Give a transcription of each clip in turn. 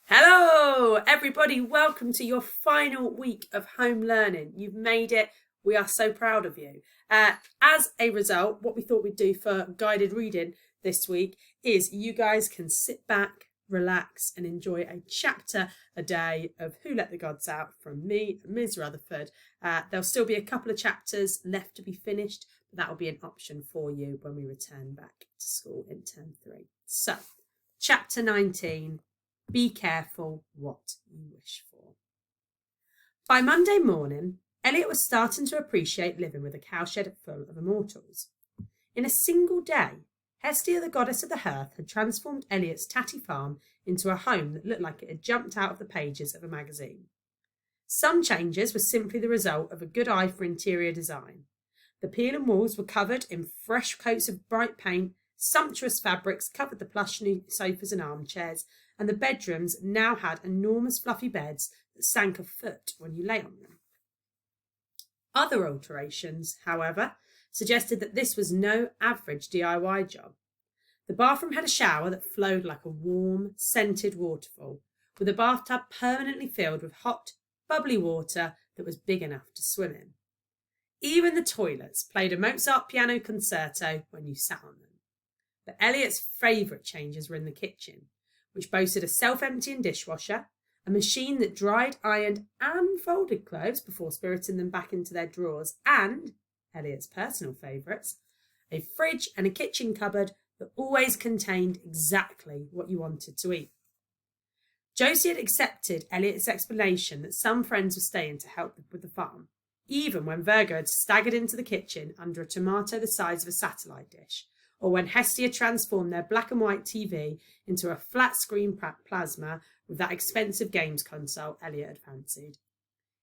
Hello, everybody. Welcome to your final week of home learning. You've made it. We are so proud of you. As a result, what we thought we'd do for guided reading this week is you guys can sit back, relax, and enjoy a chapter a day of Who Let the Gods Out from me, Ms. Rutherford. There'll still be a couple of chapters left to be finished, but that will be an option for you when we return back to school in term 3. So, chapter 19. Be careful what you wish for. By Monday morning, Elliot was starting to appreciate living with a cowshed full of immortals. In a single day, Hestia, the goddess of the hearth, had transformed Elliot's tatty farm into a home that looked like it had jumped out of the pages of a magazine. Some changes were simply the result of a good eye for interior design. The peeling walls were covered in fresh coats of bright paint, sumptuous fabrics covered the plush new sofas and armchairs, and the bedrooms now had enormous fluffy beds that sank a foot when you lay on them. Other alterations, however, suggested that this was no average DIY job. The bathroom had a shower that flowed like a warm, scented waterfall, with a bathtub permanently filled with hot, bubbly water that was big enough to swim in. Even the toilets played a Mozart piano concerto when you sat on them. But Elliot's favourite changes were in the kitchen, which boasted a self-emptying dishwasher, a machine that dried, ironed and folded clothes before spiriting them back into their drawers, and, Elliot's personal favourites, a fridge and a kitchen cupboard that always contained exactly what you wanted to eat. Josie had accepted Elliot's explanation that some friends were staying to help with the farm, even when Virgo had staggered into the kitchen under a tomato the size of a satellite dish, or when Hestia transformed their black and white TV into a flat-screen plasma with that expensive games console Elliot had fancied.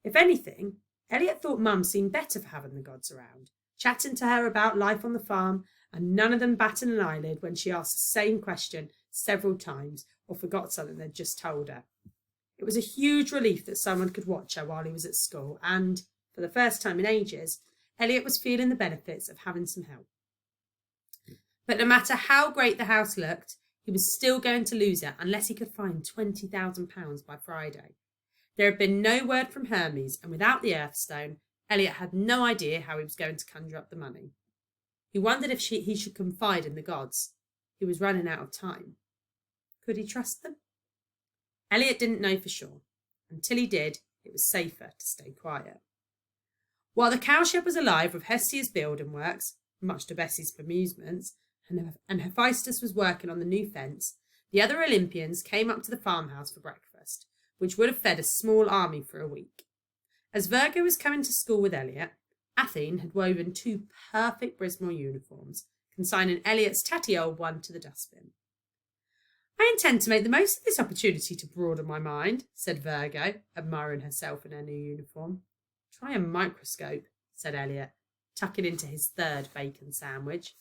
If anything, Elliot thought Mum seemed better for having the gods around, chatting to her about life on the farm, and none of them batted an eyelid when she asked the same question several times or forgot something they'd just told her. It was a huge relief that someone could watch her while he was at school, and, for the first time in ages, Elliot was feeling the benefits of having some help. But no matter how great the house looked, he was still going to lose it unless he could find £20,000 by Friday. There had been no word from Hermes, and without the Earthstone, Elliot had no idea how he was going to conjure up the money. He wondered if he should confide in the gods. He was running out of time. Could he trust them? Elliot didn't know for sure. Until he did, it was safer to stay quiet. While the cowshed was alive with Hestia's building works, much to Bessie's amusements, and Hephaestus was working on the new fence, the other Olympians came up to the farmhouse for breakfast, which would have fed a small army for a week. As Virgo was coming to school with Elliot, Athene had woven 2 perfect Brismore uniforms, consigning Elliot's tatty old one to the dustbin. I intend to make the most of this opportunity to broaden my mind, said Virgo, admiring herself in her new uniform. Try a microscope, said Elliot, tucking into his 3rd bacon sandwich.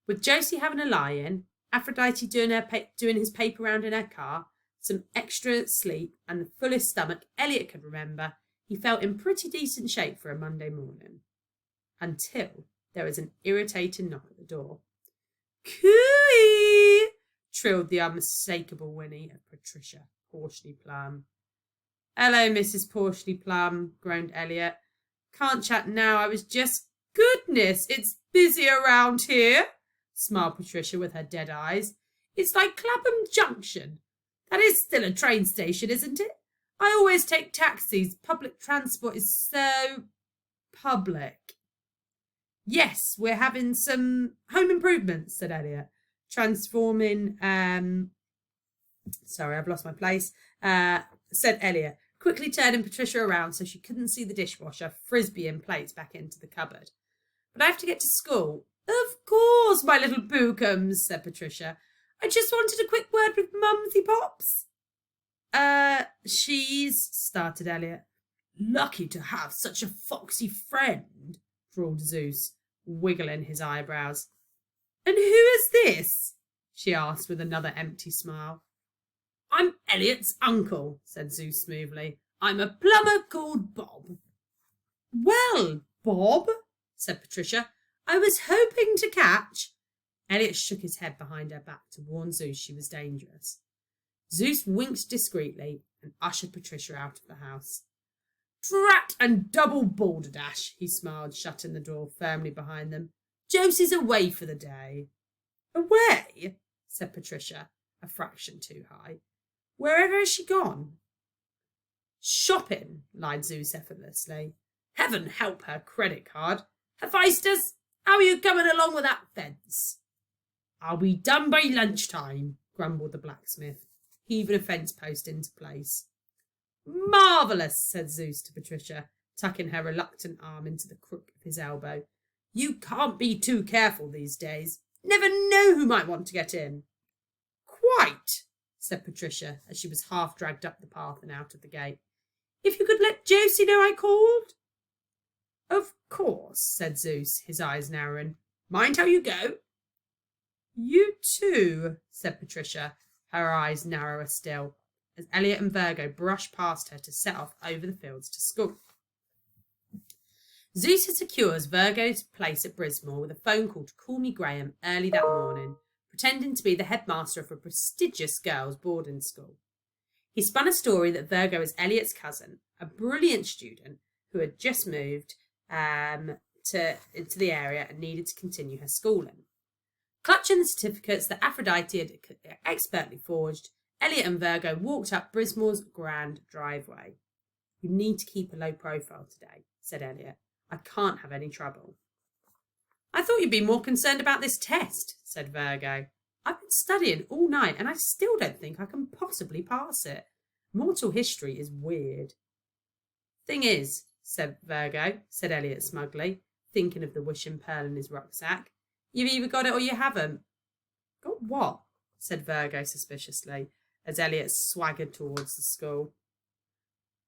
With Josie having a lie-in, Aphrodite doing his paper round in her car, some extra sleep, and the fullest stomach Elliot could remember, he felt in pretty decent shape for a Monday morning. Until there was an irritating knock at the door. "Cooey!" trilled the unmistakable whinny of Patricia Porchley Plum. "Hello, Mrs. Porchley Plum," groaned Elliot. "Can't chat now, I was just... Goodness, it's busy around here," smiled Patricia with her dead eyes. "It's like Clapham Junction. That is still a train station, isn't it? I always take taxis. Public transport is so... public." "Yes, we're having some home improvements," said Elliot, transforming... Sorry, I've lost my place. Said Elliot, quickly turning Patricia around so she couldn't see the dishwasher frisbeeing plates back into the cupboard. "But I have to get to school." "Of course, my little bookums," said Patricia. "I just wanted a quick word with Mumsy Pops." She's..." started Elliot. "Lucky to have such a foxy friend," drawled Zeus, wiggling his eyebrows. "And who is this?" she asked with another empty smile. "I'm Elliot's uncle," said Zeus smoothly. "I'm a plumber called Bob." "Well, Bob," said Patricia, "I was hoping to catch..." Elliot shook his head behind her back to warn Zeus she was dangerous. Zeus winked discreetly and ushered Patricia out of the house. Drat and double balderdash, he smiled, shutting the door firmly behind them. Josie's away for the day. Away? Said Patricia, a fraction too high. Wherever has she gone? Shopping, lied Zeus effortlessly. Heaven help her credit card. Hephaestus, how are you coming along with that fence? I'll be done by lunchtime, grumbled the blacksmith, heaving a fence post into place. Marvellous, said Zeus to Patricia, tucking her reluctant arm into the crook of his elbow. You can't be too careful these days. Never know who might want to get in. Quite, said Patricia, as she was half dragged up the path and out of the gate. If you could let Josie know I called. Of course, said Zeus, his eyes narrowing. Mind how you go. You too, said Patricia, her eyes narrower still, as Elliot and Virgo brushed past her to set off over the fields to school. Zeus had secured Virgo's place at Brismore with a phone call to call me Graham early that morning, pretending to be the headmaster of a prestigious girls' boarding school. He spun a story that Virgo is Elliot's cousin, a brilliant student who had just moved into the area and needed to continue her schooling. Clutching the certificates that Aphrodite had expertly forged, Elliot and Virgo walked up Brismore's grand driveway. You need to keep a low profile today, said Elliot. I can't have any trouble. I thought you'd be more concerned about this test, said Virgo. I've been studying all night and I still don't think I can possibly pass it. Mortal history is weird. Thing is, said Elliot smugly, thinking of the wishing pearl in his rucksack, you've either got it or you haven't. Got what? Said Virgo suspiciously, as Elliot swaggered towards the school.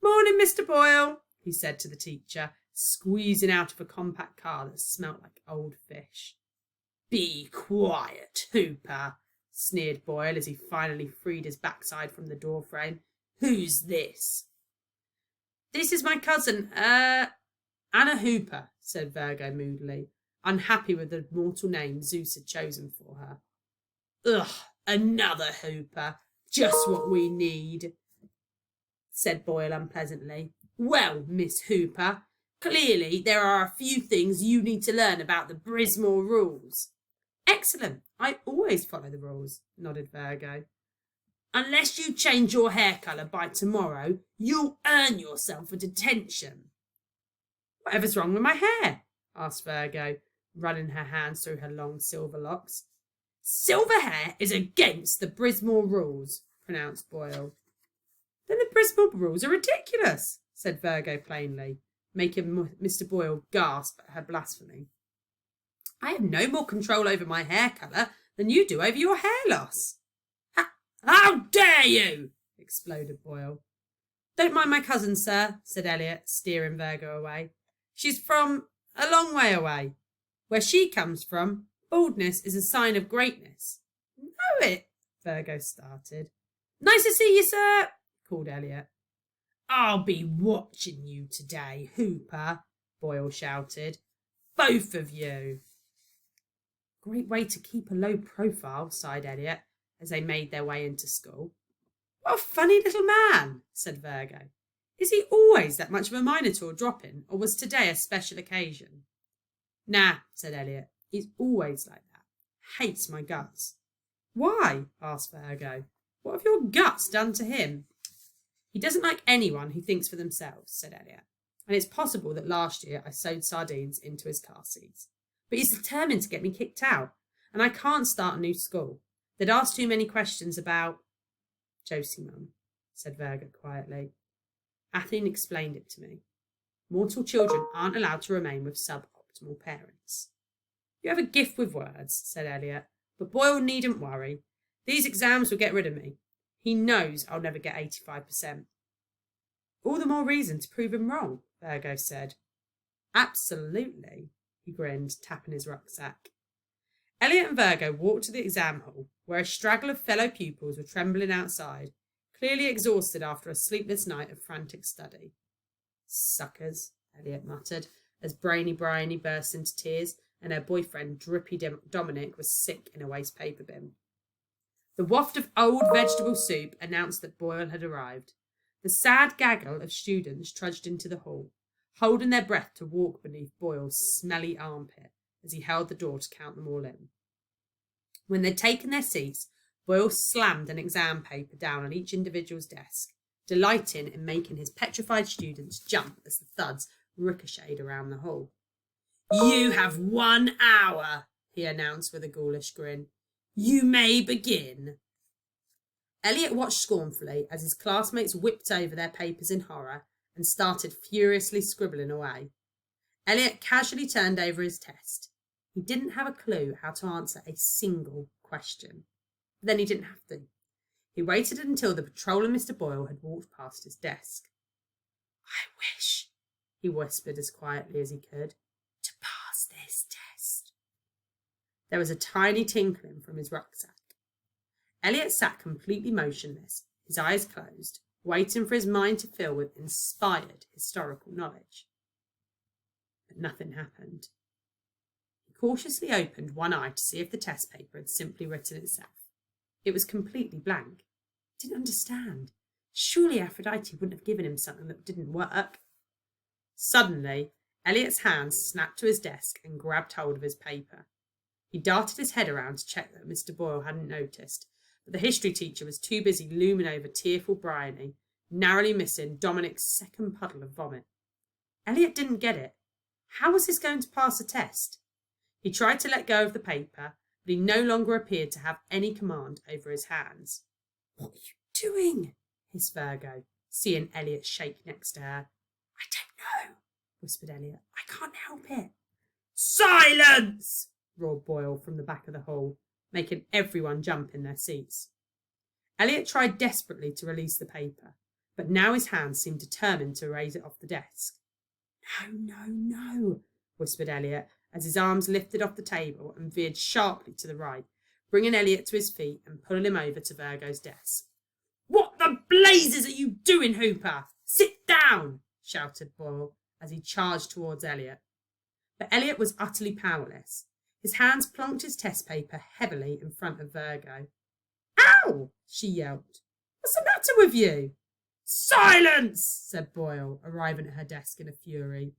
Morning, Mr. Boyle, he said to the teacher, squeezing out of a compact car that smelt like old fish. Be quiet, Hooper, sneered Boyle as he finally freed his backside from the door frame. Who's this? This is my cousin, Anna Hooper, said Virgo moodily, unhappy with the mortal name Zeus had chosen for her. Ugh, another Hooper. Just what we need, said Boyle unpleasantly. Well, Miss Hooper, clearly there are a few things you need to learn about the Brismore rules. Excellent. I always follow the rules, nodded Virgo. Unless you change your hair colour by tomorrow, you'll earn yourself a detention. Whatever's wrong with my hair? Asked Virgo, running her hands through her long silver locks. Silver hair is against the Brismore rules, pronounced Boyle. Then the Brismore rules are ridiculous, said Virgo plainly, making Mr. Boyle gasp at her blasphemy. I have no more control over my hair colour than you do over your hair loss. How dare you? Exploded Boyle. Don't mind my cousin, sir, said Elliot, steering Virgo away. She's from a long way away. Where she comes from, baldness is a sign of greatness. Know it, Virgo started. Nice to see you, sir, called Elliot. I'll be watching you today, Hooper, Boyle shouted. Both of you. Great way to keep a low profile, sighed Elliot, as they made their way into school. What a funny little man, said Virgo. Is he always that much of a Minotaur drop-in, or was today a special occasion? Nah, said Elliot. He's always like that. Hates my guts. Why? Asked Virgo. What have your guts done to him? He doesn't like anyone who thinks for themselves, said Elliot. And it's possible that last year I sowed sardines into his car seats. But he's determined to get me kicked out, and I can't start a new school. They'd ask too many questions about Josie, Mum, said Virgo quietly. Athene explained it to me. Mortal children aren't allowed to remain with suboptimal parents. You have a gift with words, said Elliot, but Boyle needn't worry. These exams will get rid of me. He knows I'll never get 85%. All the more reason to prove him wrong, Virgo said. Absolutely, he grinned, tapping his rucksack. Elliot and Virgo walked to the exam hall, where a straggle of fellow pupils were trembling outside, clearly exhausted after a sleepless night of frantic study. Suckers, Elliot muttered, as Brainy Bryony burst into tears and her boyfriend, Drippy Dominic, was sick in a waste paper bin. The waft of old vegetable soup announced that Boyle had arrived. The sad gaggle of students trudged into the hall, holding their breath to walk beneath Boyle's smelly armpit as he held the door to count them all in. When they'd taken their seats, Boyle slammed an exam paper down on each individual's desk, delighting in making his petrified students jump as the thuds ricocheted around the hall. "You have 1 hour," he announced with a ghoulish grin. "You may begin." Elliot watched scornfully as his classmates whipped over their papers in horror and started furiously scribbling away. Elliot casually turned over his test. He didn't have a clue how to answer a single question. But then he didn't have to. He waited until the patrol and Mr. Boyle had walked past his desk. "I wish," he whispered as quietly as he could, "to pass this test." There was a tiny tinkling from his rucksack. Elliot sat completely motionless, his eyes closed, waiting for his mind to fill with inspired historical knowledge. But nothing happened. He cautiously opened one eye to see if the test paper had simply written itself. It was completely blank. He didn't understand. Surely Aphrodite wouldn't have given him something that didn't work. Suddenly, Elliot's hands snapped to his desk and grabbed hold of his paper. He darted his head around to check that Mr. Boyle hadn't noticed, but the history teacher was too busy looming over tearful Bryony, narrowly missing Dominic's second puddle of vomit. Elliot didn't get it. How was this going to pass the test? He tried to let go of the paper, but he no longer appeared to have any command over his hands. "What are you doing?" hissed Virgo, seeing Elliot shake next to her. "I don't know," whispered Elliot. "I can't help it." "Silence!" roared Boyle from the back of the hall, making everyone jump in their seats. Elliot tried desperately to release the paper, but now his hands seemed determined to raise it off the desk. "No, no, no," whispered Elliot as his arms lifted off the table and veered sharply to the right, bringing Elliot to his feet and pulling him over to Virgo's desk. "What the blazes are you doing, Hooper? Sit down!" shouted Boyle as he charged towards Elliot. But Elliot was utterly powerless. His hands plonked his test paper heavily in front of Virgo. "Ow!" she yelped. "What's the matter with you?" "Silence!" said Boyle, arriving at her desk in a fury.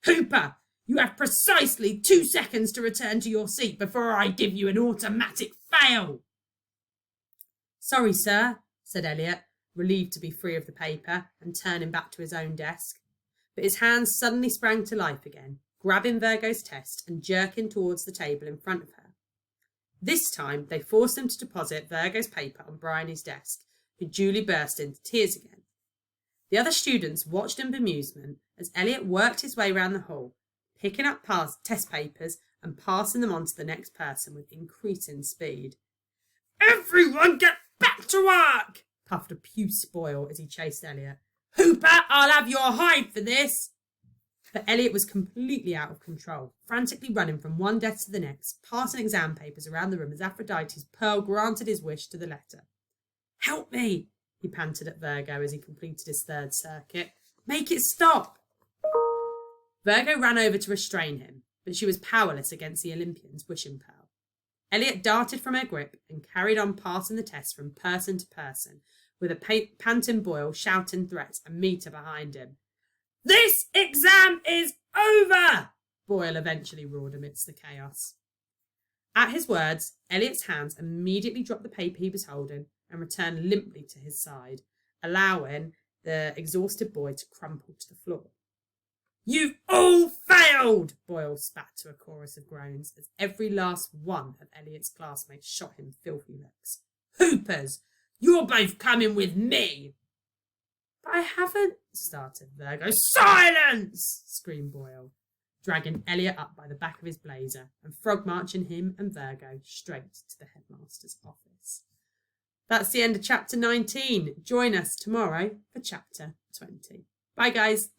"Hooper, you have precisely 2 seconds to return to your seat before I give you an automatic fail." "Sorry, sir," said Elliot, relieved to be free of the paper and turning back to his own desk. But his hands suddenly sprang to life again, grabbing Virgo's test and jerking towards the table in front of her. This time, they forced him to deposit Virgo's paper on Bryony's desk, who duly burst into tears again. The other students watched in bemusement as Elliot worked his way round the hall, picking up test papers and passing them on to the next person with increasing speed. "Everyone get back to work!" puffed a puce Boyle as he chased Elliot. "Hooper, I'll have your hide for this!" But Elliot was completely out of control, frantically running from one desk to the next, passing exam papers around the room as Aphrodite's pearl granted his wish to the letter. "Help me!" he panted at Virgo as he completed his third circuit. "Make it stop!" Virgo ran over to restrain him, but she was powerless against the Olympian's wishing pearl. Elliot darted from her grip and carried on passing the test from person to person, with a panting Boyle shouting threats a metre behind him. "This exam is over!" Boyle eventually roared amidst the chaos. At his words, Elliot's hands immediately dropped the paper he was holding and returned limply to his side, allowing the exhausted boy to crumple to the floor. "You've all failed!" Boyle spat to a chorus of groans as every last one of Elliot's classmates shot him filthy looks. "Hoopers, you're both coming with me!" "But I haven't," started Virgo. "Silence!" screamed Boyle, dragging Elliot up by the back of his blazer and frog marching him and Virgo straight to the headmaster's office. That's the end of chapter 19. Join us tomorrow for chapter 20. Bye, guys.